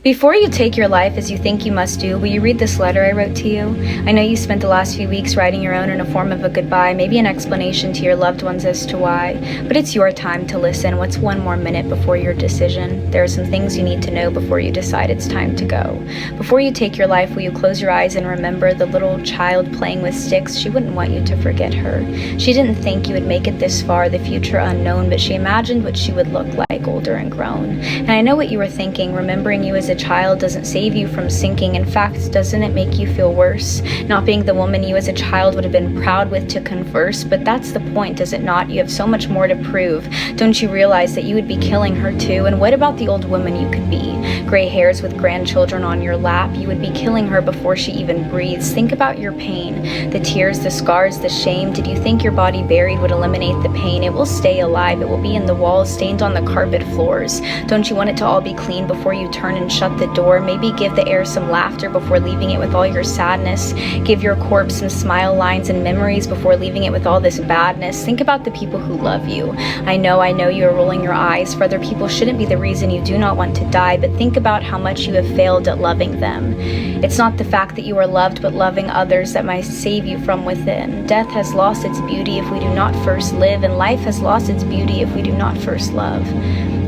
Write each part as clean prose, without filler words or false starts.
Before you take your life as you think you must do, will you read this letter I wrote to you? I know you spent the last few weeks writing your own in a form of a goodbye, maybe an explanation to your loved ones as to why, but it's your time to listen. What's one more minute before your decision? There are some things you need to know before you decide it's time to go. Before you take your life, will you close your eyes and remember the little child playing with sticks? She wouldn't want you to forget her. She didn't think you would make it this far, the future unknown, but she imagined what she would look like older and grown. And I know what you were thinking. Remembering you as a child doesn't save you from sinking. In fact, doesn't it make you feel worse? Not being the woman you as a child would have been proud with to converse, but that's the point, does it not? You have so much more to prove. Don't you realize that you would be killing her too? And what about the old woman you could be? Gray hairs with grandchildren on your lap. You would be killing her before she even breathes. Think about your pain, the tears, the scars, the shame. Did you think your body buried would eliminate the pain? It will stay alive. It will be in the walls, stained on the carpet floors. Don't you want it to all be clean before you turn and shut the door? Maybe give the air some laughter before leaving it with all your sadness. Give your corpse some smile lines and memories before leaving it with all this badness. Think about the people who love you. I know you are rolling your eyes, for other people shouldn't be the reason you do not want to die, but think about how much you have failed at loving them. It's not the fact that you are loved, but loving others that might save you from within. Death has lost its beauty if we do not first live, and life has lost its beauty if we do not first love.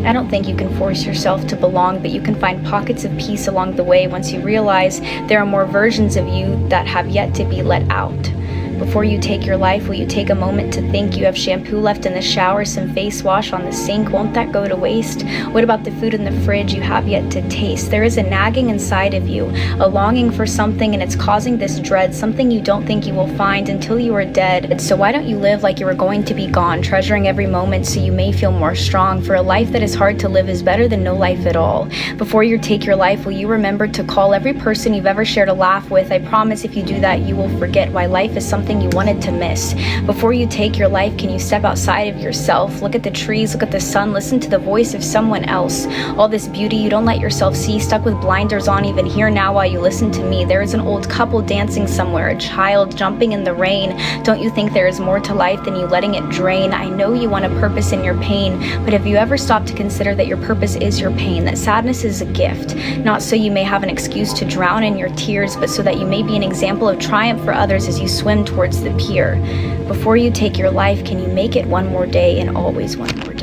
I don't think you can force yourself to belong, but you can find pockets of peace along the way once you realize there are more versions of you that have yet to be let out. Before you take your life, will you take a moment to think? You have shampoo left in the shower, some face wash on the sink. Won't that go to waste? What about the food in the fridge you have yet to taste? There is a nagging inside of you, a longing for something, and it's causing this dread, something you don't think you will find until you are dead. So why don't you live like you were going to be gone, treasuring every moment so you may feel more strong? For a life that is hard to live is better than no life at all. Before you take your life, will you remember to call every person you've ever shared a laugh with? I promise if you do that, you will forget why life is something you wanted to miss. Before you take your life, can you step outside of yourself? Look at the trees, look at the sun, listen to the voice of someone else. All this beauty you don't let yourself see, stuck with blinders on even here now while you listen to me. There is an old couple dancing somewhere, a child jumping in the rain. Don't you think there is more to life than you letting it drain? I know you want a purpose in your pain, but have you ever stopped to consider that your purpose is your pain, that sadness is a gift, not so you may have an excuse to drown in your tears, but so that you may be an example of triumph for others as you swim towards the pier. Before you take your life, can you make it one more day and always one more day?